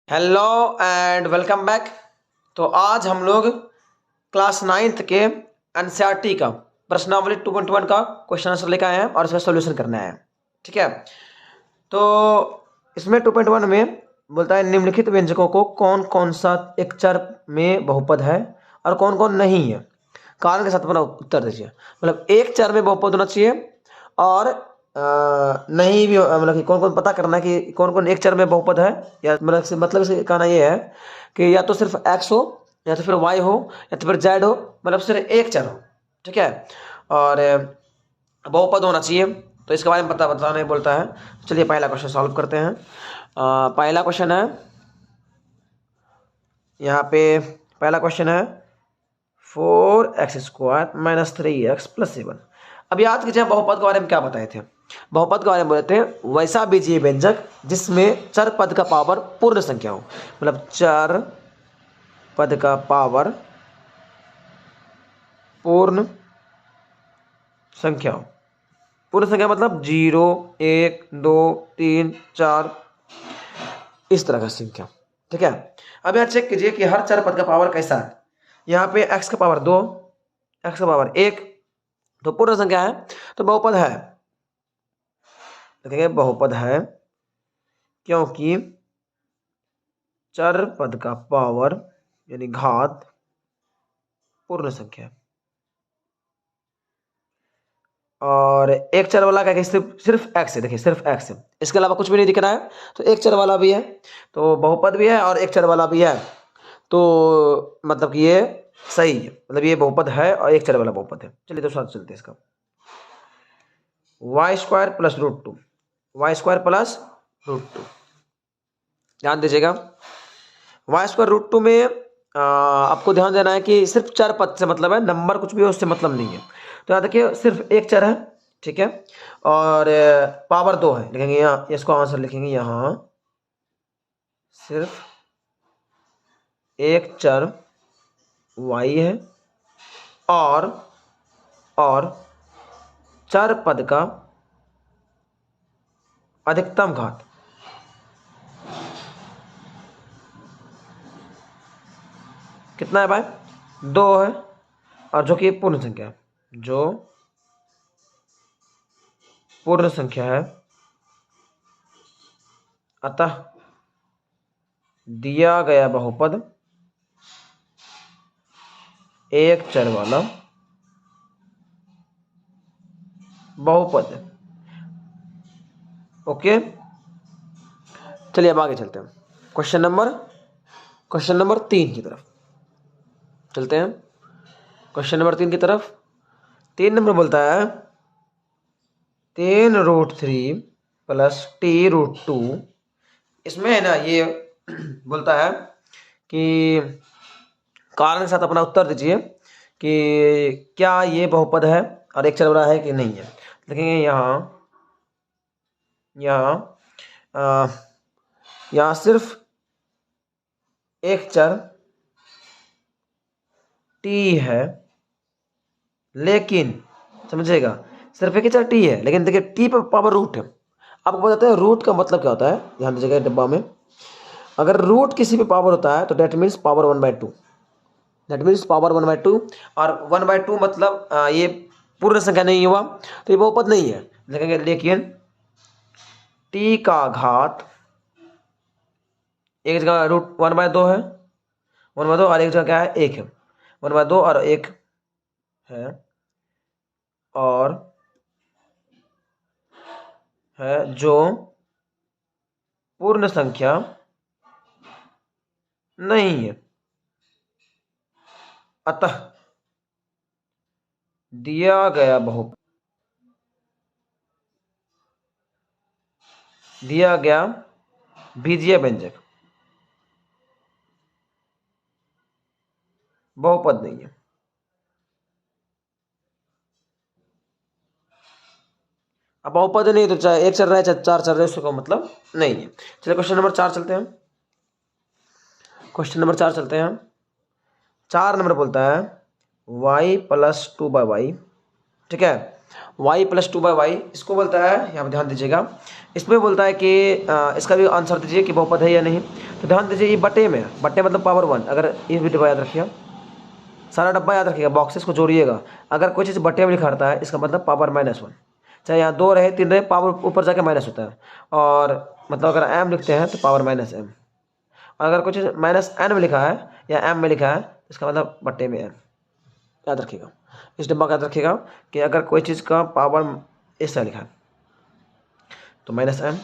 Hello and welcome back. तो आज हम लोग क्लास 9th के एनसीईआरटी का प्रश्नावली 2.1 का क्वेश्चन आंसर लेकर आए हैं और इसका सॉल्यूशन करना है। ठीक है, तो इसमें 2.1 में बोलता है निम्नलिखित व्यंजकों को कौन कौन सा एक चर में बहुपद है और कौन कौन नहीं है, कारण के साथ अपना उत्तर दीजिए। मतलब एक चर में बहुपद होना चाहिए और नहीं भी मतलब कि कौन कौन पता करना है कि कौन कौन एक चर में बहुपद है, या मतलब से कहना ये है कि या तो सिर्फ x हो या तो फिर y हो या तो फिर z हो, मतलब सिर्फ एक चर हो। ठीक है, और बहुपद होना चाहिए, तो इसके बारे में बताने बोलता है। चलिए पहला क्वेश्चन सॉल्व करते हैं। पहला क्वेश्चन है यहाँ पे, पहला क्वेश्चन है 4x² - 3x + 7। अब याद कीजिए बहुपद के बारे में क्या बताए थे। बहुपद के बारे में बोलते हैं वैसा बीजीय व्यंजक जिसमें चर पद का पावर पूर्ण संख्या हो। मतलब चर पद का पावर पूर्ण संख्या हो। पूर्ण संख्या मतलब 0, 1, 2, 3, 4 इस तरह का संख्या। ठीक है, अब यहाँ चेक कीजिए कि हर चर पद का पावर कैसा है। यहाँ पे x का पावर 2, x का पावर 1, तो पूर्ण संख्या है, तो बहुपद है। देखेंगे बहुपद है क्योंकि चर पद का पावर यानी घात पूर्ण संख्या है। और एक चर वाला क्या सिर्फ x है। देखिए सिर्फ x है, इसके अलावा कुछ भी नहीं दिख रहा है, तो एक चर वाला भी है, तो बहुपद भी है और एक चर वाला भी है, तो मतलब कि ये सही है। मतलब ये बहुपद है और एक चर वाला बहुपद है। चलिए तो साथ चलते हैं इसका। y² + √2, y² + √2, ध्यान दीजिएगा। y² √2 में आपको ध्यान देना है कि सिर्फ चर पद से मतलब है, नंबर कुछ भी हो उससे मतलब नहीं है। तो यहाँ देखिए सिर्फ एक चर है, ठीक है, और पावर 2 है। लिखेंगे यहाँ, इसको आंसर लिखेंगे यहाँ सिर्फ एक चर y है और चर पद का अधिकतम घात कितना है भाई, 2 है, और जो कि पूर्ण संख्या है, जो पूर्ण संख्या है। अतः दिया गया बहुपद एक चर वाला बहुपद है। ओके, चलिए अब आगे चलते हैं। क्वेश्चन नंबर 3 की तरफ चलते हैं। क्वेश्चन नंबर 3 की तरफ 3 नंबर बोलता है 10√3 + t√2। इसमें है ना ये बोलता है कि कारण के साथ अपना उत्तर दीजिए कि क्या ये बहुपद है और एक चर वाला है कि नहीं है। देखेंगे यहाँ सिर्फ एक चर t है, लेकिन समझिएगा सिर्फ एक ही चर t है, लेकिन देखिए t पर पावर रूट है। आपको बताते हैं रूट का मतलब क्या होता है, ध्यान दीजिएगा डब्बा में। अगर रूट किसी पे पावर होता है तो that means power 1/2, that means power 1/2, और 1/2 मतलब ये पूर्ण संख्या नहीं हुआ, तो ये बहुपद नहीं है। देखेंगे लेकिन t का घात एक जगह रूट 1/2 है, 1/2, और एक जगह क्या है, 1 है। 1/2 और 1 है, और है जो पूर्ण संख्या नहीं है। अतः दिया गया बीजीय व्यंजक बहुपद नहीं है। अब बहुपद नहीं तो चाहे एक चल रहा है चाहे 4 चल रहे हैं, उसका मतलब नहीं है। चलिए क्वेश्चन नंबर 4 चलते हैं। क्वेश्चन नंबर 4 चलते हैं। 4 नंबर बोलता है y + 2/y। ठीक है, y + 2/y इसको बोलता है, यहाँ पर ध्यान दीजिएगा। इसमें बोलता है कि इसका भी आंसर दीजिए कि बहुपद है या नहीं। तो ध्यान दीजिए ये बटे में है, बटे मतलब पावर 1। अगर ये भी डब्बा याद रखिएगा, सारा डब्बा याद रखिएगा, बॉक्सेस को जोड़िएगा। अगर कोई चीज़ बटे में लिखा रहता है इसका मतलब पावर -1, चाहे यहाँ 2 रहे 3 रहे, पावर ऊपर जाके माइनस होता है। और मतलब अगर m लिखते हैं तो पावर -m, और अगर कुछ -n में लिखा है या m में लिखा है तो इसका मतलब बटे में है। याद रखिएगा, इस डब्बा का याद रखिएगा कि अगर कोई चीज़ का पावर ऐसा लिखा है तो -m,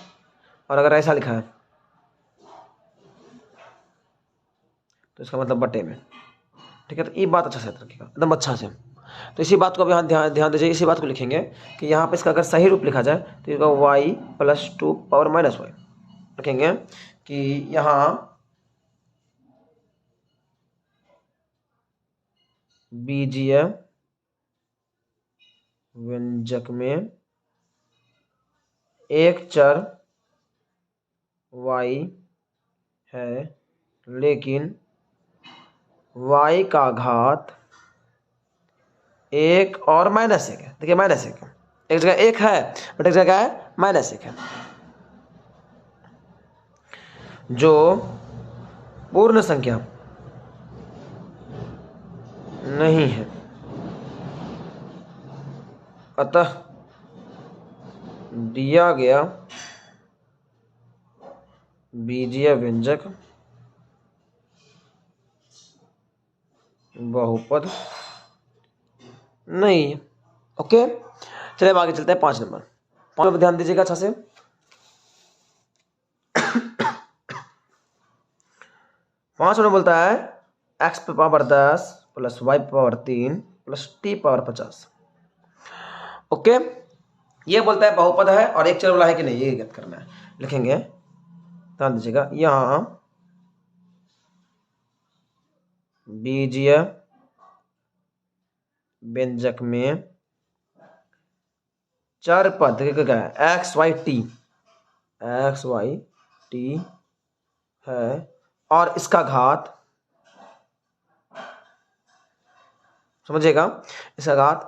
और अगर ऐसा लिखा है तो इसका मतलब बटे में। ठीक है, तो ये बात अच्छा से याद रखिएगा, एकदम अच्छा से। तो इसी बात को अभी ध्यान ध्यान दीजिए, इसी बात को लिखेंगे कि यहाँ पे इसका अगर सही रूप लिखा जाए तो इसका y + 2 पावर -y लिखेंगे कि यहाँ बीजीय व्यंजक में एक चर y है, लेकिन y का घात 1 और -1 है। देखिए -1 है, एक जगह 1 है बट एक जगह है -1 है, जो पूर्ण संख्या नहीं है, अतः दिया गया बीजीय व्यंजक बहुपद नहीं है। ओके, चलिए अब आगे चलते हैं 5 नंबर। 5 नंबर ध्यान दीजिएगा अच्छा से। 5 नंबर बोलता है x पे पावर 10 + y पे पावर 3 + t पावर 50। ओके, ये बोलता है बहुपद है और एक चर वाला है कि नहीं, ये ज्ञात करना है। लिखेंगे, ध्यान दीजिएगा, यहाँ बीजीय व्यंजक में चार पद क्या है, x y t है, और इसका घात, समझिएगा, इसका घात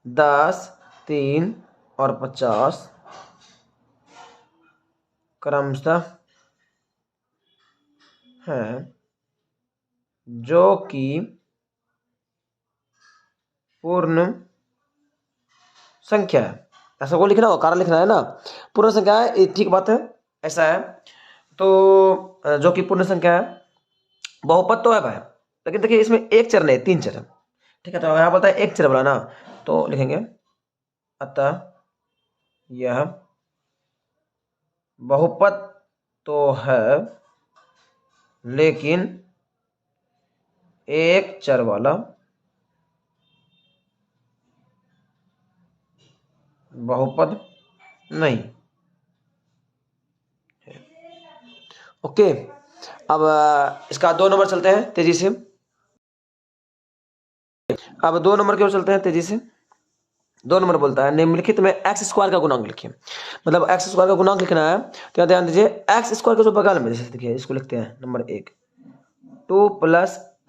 10, 3 और 50 क्रमशः है, जो कि पूर्ण संख्या है। ऐसा को लिखना हो, कारण लिखना है ना, पूर्ण संख्या है, ये ठीक बात है, ऐसा है। तो जो कि पूर्ण संख्या है, बहुपद तो है भाई, लेकिन देखिए इसमें एक चर नहीं 3 चर है। ठीक है, तो यहाँ बोलता है एक चर वाला ना, तो लिखेंगे अतः यह बहुपद तो है लेकिन एक चर वाला बहुपद नहीं। ओके, अब इसका 2 नंबर चलते हैं तेजी से। अब 2 नंबर की ओर चलते हैं तेजी से। 2 नंबर बोलता है निम्नलिखित में x² का गुणांक लिखिए। मतलब x² का गुणांक लिखना है, तो ध्यान दीजिए x² के जो बगल में, जैसे देखिए इसको लिखते हैं नंबर 1 2 +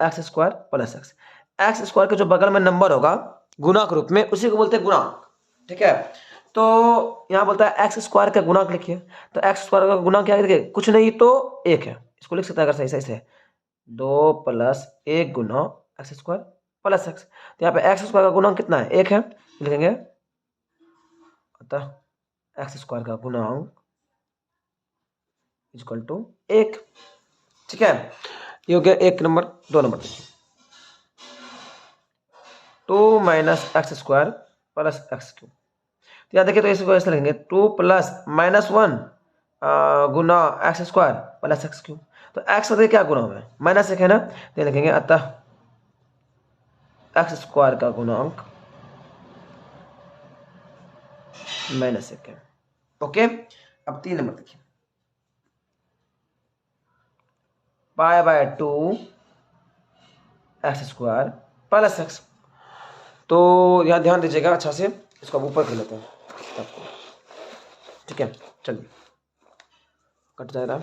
x² + x। x² के जो बगल में नंबर होगा गुणांक रूप में, उसी को बोलते हैं गुणांक। ठीक है, तो यहाँ बोलता है x² का गुणांक लिखिए। तो x² का गुणांक क्या है, देखिए कुछ नहीं तो 1 है, इसको लिख सकते हैं अगर सही से 2 + 1 गुना x² + x। तो यहाँ पे x² का गुणांक कितना है, 1 है, लिखेंगे अतः x² का गुणांक = 1। ठीक है, ये हो गया 1 नंबर। 2 नंबर देखिए, 2 - x² + x3। तो यहाँ देखिए, तो इसको ऐसे लिखेंगे 2 + -1 गुना x² + x3। तो x का क्या गुना है, -1 है ना, तो लिखेंगे अतः x² का गुणांक -1 है। ओके, अब 3 नंबर देखिए, π/2 x² + x। तो यहाँ ध्यान दीजिएगा अच्छा से, इसको अब ऊपर कर लेते हैं आपको। ठीक है, चलिए कट जा रहा है।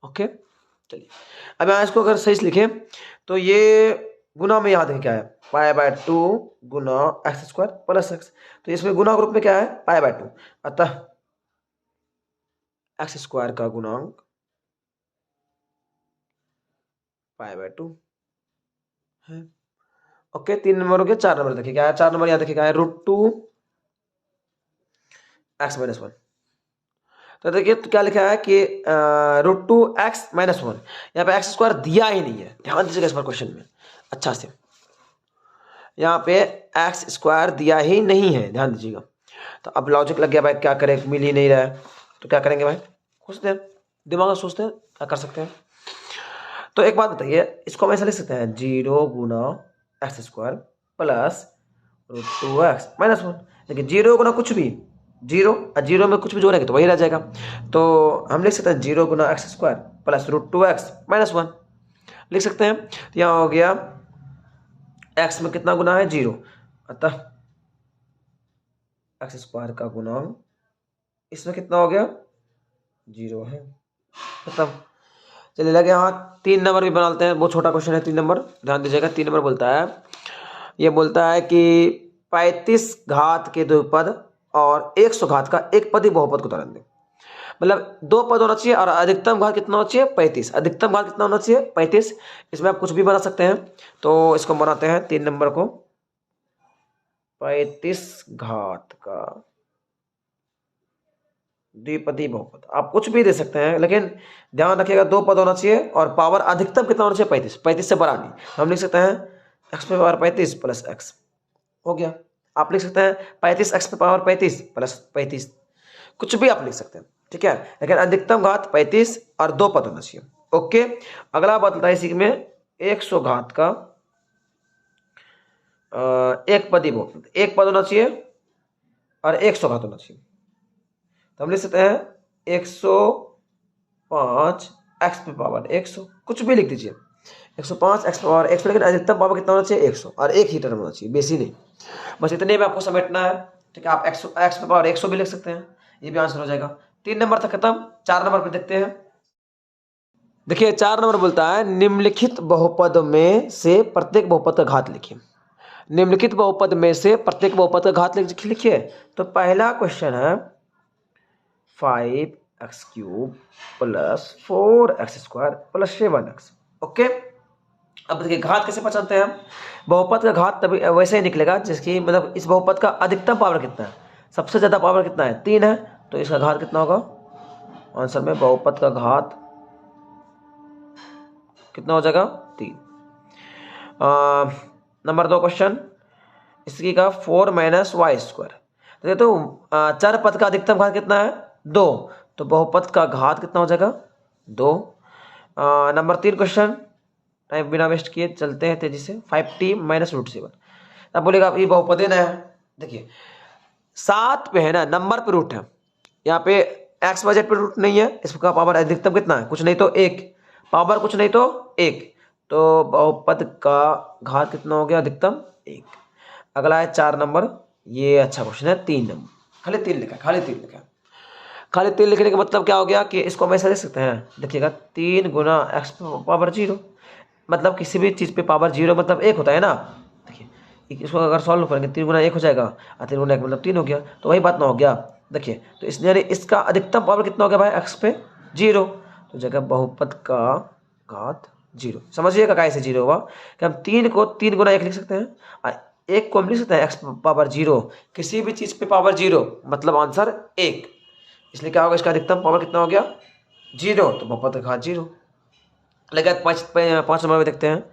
ओके, चलिए अब यहाँ इसको अगर सही से लिखें तो ये गुना में यहाँ देखिए क्या है, π/2 गुना x² + x। तो इसमें गुना ग्रुप में क्या है, π/2, अतः एक्स स्क्वायर का गुणांक π/2 है। ओके, 3 नंबर हो गया। 4 नंबर देखिए क्या है, 4 नंबर यहाँ देखिए क्या है, √2 x - 1। तो देखिए तो क्या लिखा है कि √2 x - 1, यहाँ पे एक्स स्क्वायर दिया ही नहीं है, ध्यान दीजिएगा इस बार क्वेश्चन में अच्छा से, यहाँ पे एक्स स्क्वायर दिया ही नहीं है, ध्यान दीजिएगा। तो अब लॉजिक लग गया भाई, क्या करें, मिल ही नहीं रहा है, तो क्या करेंगे भाई, सोचते हैं, दिमाग में सोचते हैं क्या कर सकते हैं। तो एक बात बताइए, इसको हम ऐसा लिख सकते हैं 0 गुना एक्स स्क्वायर प्लस √2x - 1। देखिए 0 गुना कुछ भी, 0 और 0 में कुछ भी जोड़ेंगे तो वही रह जाएगा। तो हम लिख सकते हैं 0 गुना एक्स स्क्वायर प्लस √2x - 1 लिख सकते हैं। तो यहाँ हो गया x में कितना गुना है, 0, अतः एक्स स्क्वायर का गुणांक इसमें कितना हो गया, 0 है। मतलब चलिए लगे हाँ, 3 नंबर भी बनाते हैं, बहुत छोटा क्वेश्चन है 3 नंबर, ध्यान दीजिएगा। 3 नंबर बोलता है, ये बोलता है कि 35 घात के द्विपद और 100 घात का एक पदी बहुपद को उदाहरण दें। मतलब 2 पद होना चाहिए और अधिकतम घात कितना होना चाहिए, 35। अधिकतम घात कितना होना चाहिए, 35। इसमें आप कुछ भी बना सकते हैं, तो इसको बनाते हैं 3 नंबर को, 35 घात का द्विपदी बहुपद, आप कुछ भी दे सकते हैं, लेकिन ध्यान रखिएगा 2 पद होना चाहिए और पावर अधिकतम कितना होना चाहिए, 35। 35 से बड़ा नहीं। हम लिख सकते हैं x पे पावर 35 प्लस x, हो गया। आप लिख सकते हैं 35 x पे पावर 35 प्लस 35, कुछ भी आप लिख सकते हैं, ठीक है, लेकिन अधिकतम घात 35 और 2 पद होना चाहिए। ओके, अगला बदलता है इसी में 100 घात का एक पदी बहुपद, एक पद होना चाहिए और 100 घात होना चाहिए। तो हम लिख सकते हैं 105 x पे पावर 100, कुछ भी लिख दीजिए, 105 x पे पावर 100, लेकिन अधिकतम पावर कितना होना चाहिए, 100, और एक ही टर्म होना चाहिए, बेसी नहीं। बस इतने में आपको समेटना है, ठीक है। आप x पे पावर 100 भी लिख सकते हैं, ये भी आंसर हो जाएगा। 3 नंबर तक खत्म। 4 नंबर पे देखते हैं। देखिए 4 नंबर बोलता है निम्नलिखित बहुपद में से प्रत्येक बहुपद का घात लिखिए। निम्नलिखित बहुपद में से प्रत्येक बहुपद का घात लिखिए। तो पहला क्वेश्चन है 5x³ plus 4x² plus 7x। Okay, अब देखिए घात कैसे पहचानते हैं हम, बहुपद का घात तभी वैसे ही निकलेगा जिसकी मतलब इस बहुपद का अधिकतम पावर कितना है, सबसे ज्यादा पावर कितना है, 3 है, तो इसका घात कितना होगा, आंसर में बहुपद का घात कितना हो जाएगा, 3। नंबर 2 क्वेश्चन, इसकी का 4 - y²। तो चर पद का अधिकतम घात कितना है, 2, तो बहुपद का घात कितना हो जाएगा, 2। नंबर 3 क्वेश्चन, टाइम बिना वेस्ट किए चलते हैं तेजी से, 5t - √7। अब बोलेगा ये बहुपद है, देखिए 7 पे है ना, नंबर पे रूट है, यहाँ पे एक्स वाई जेड पे रूट नहीं है, इसका पावर अधिकतम कितना है, कुछ नहीं तो 1, पावर कुछ नहीं तो 1, तो बहुपद का घात कितना हो गया, अधिकतम 1। अगला है 4 नंबर, ये अच्छा क्वेश्चन है। 3 नंबर खाली 3 लिखा है, खाली 3 लिखा है। खाली 3 लिखने का मतलब क्या हो गया कि इसको हम ऐसा लिख सकते हैं, देखिएगा 3 गुना x पावर 0, मतलब किसी भी चीज़ पे पावर 0 मतलब 1 होता है ना। देखिए इसको अगर सॉल्व करेंगे 3 गुना 1 हो जाएगा और 3 गुना 1 मतलब 3 हो गया, तो वही बात ना हो गया। देखिए तो इसलिए इसका अधिकतम पावर कितना हो गया भाई, x पे 0, तो जगह बहुपद का घात 0। समझिएगा कैसे 0 हुआ कि हम 3 को 3 गुना 1 लिख सकते हैं और 1 को हम लिख सकते हैं x पावर 0, किसी भी चीज़ पे पावर 0 मतलब आंसर 1, इसलिए क्या होगा, इसका अधिकतम पावर कितना हो गया, 0, तो बहुपद का घात 0। लेकिन 5 नंबर में देखते हैं,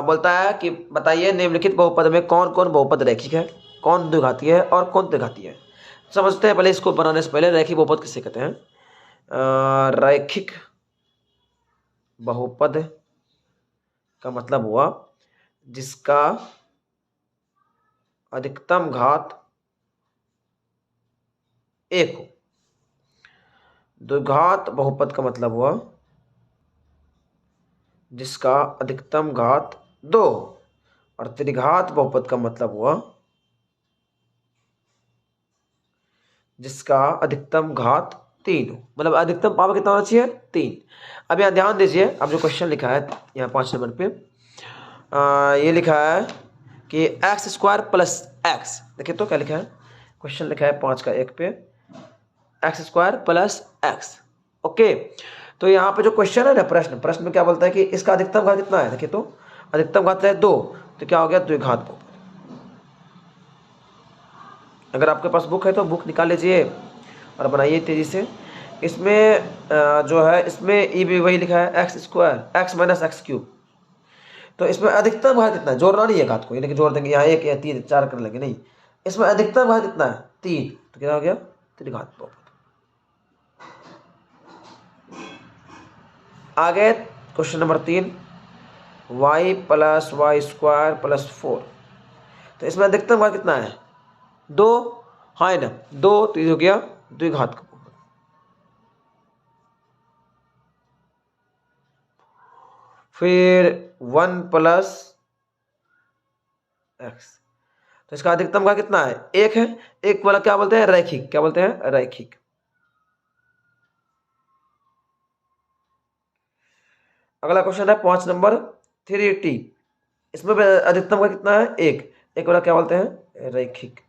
बोलता है कि बताइए निम्नलिखित बहुपद में कौन कौन बहुपद रैखिक है, कौन द्विघातीय है और कौन त्रिघातीय है। समझते हैं पहले, इसको बनाने से पहले रैखिक बहुपद किसे कहते हैं। रैखिक बहुपद का मतलब हुआ जिसका अधिकतम घात 1 हो। द्विघात बहुपद का मतलब हुआ जिसका अधिकतम घात 2, और त्रिघात बहुपद का मतलब हुआ जिसका अधिकतम घात 3 हो। मतलब अधिकतम पावर कितना होना चाहिए, 3। अब यहाँ ध्यान दीजिए, अब जो क्वेश्चन लिखा है यहाँ 5 नंबर पे ये लिखा है कि x² प्लस x, देखिए तो क्या लिखा है, क्वेश्चन लिखा है 5 का 1 पे x square plus x. Okay, तो यहाँ पे जो क्वेश्चन है ना, प्रश्न में क्या बोलता है कि इसका अधिकतम घात कितना है। देखिए तो अधिकतम घात है 2, तो क्या हो गया द्विघात बहुपद। अगर आपके पास बुक है तो बुक निकाल लीजिए और बनाइए तेजी से। इसमें जो है इसमें ई भी वही लिखा है x square x minus x cube. तो इसमें अधिकतम घात कितना है, जोड़ना नहीं है घात को, यानी कि जोड़ देंगे यहाँ 1 या 3 4 कर लेंगे, नहीं, इसमें अधिकतम घात कितना है 3, तो क्या हो गया त्रिघात बहुपद। आगे question number 3, y plus y square plus 4, तो इसमें अधिकतम घात कितना है 2, हाँ ना 2, तो ये हो गया द्विघात का बहुपद। फिर 1 प्लस एक्स, तो इसका अधिकतम घात कितना है 1 है, एक वाला क्या बोलते हैं रैखिक, क्या बोलते हैं रैखिक। अगला क्वेश्चन है 5 नंबर 3t, इसमें अधिकतम घात कितना है 1, एक वाला क्या बोलते हैं रैखिक।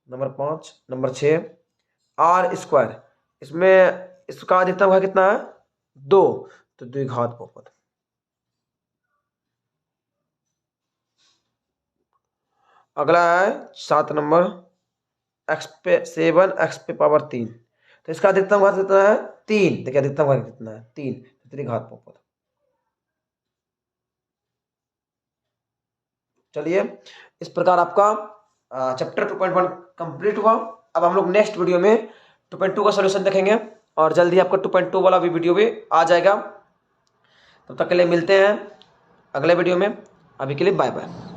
नंबर 5 नंबर 6 आर स्क्वायर, इसमें इसका अधिकतम घात कितना है 2, तो द्विघात बहुपद। अगला है 7 नंबर एक्स पे 7 एक्स पे पावर 3, तो इसका अधिकतम घात कितना है 3, देखिए अधिकतम घात कितना है 3, तो त्रिघात बहुपद। चलिए, इस प्रकार आपका चैप्टर 2.1 कंप्लीट हुआ। अब हम लोग नेक्स्ट वीडियो में 2.2 का सॉल्यूशन देखेंगे और जल्दी आपका 2.2 वाला भी वीडियो भी आ जाएगा। तब तक के लिए मिलते हैं अगले वीडियो में, अभी के लिए बाय बाय।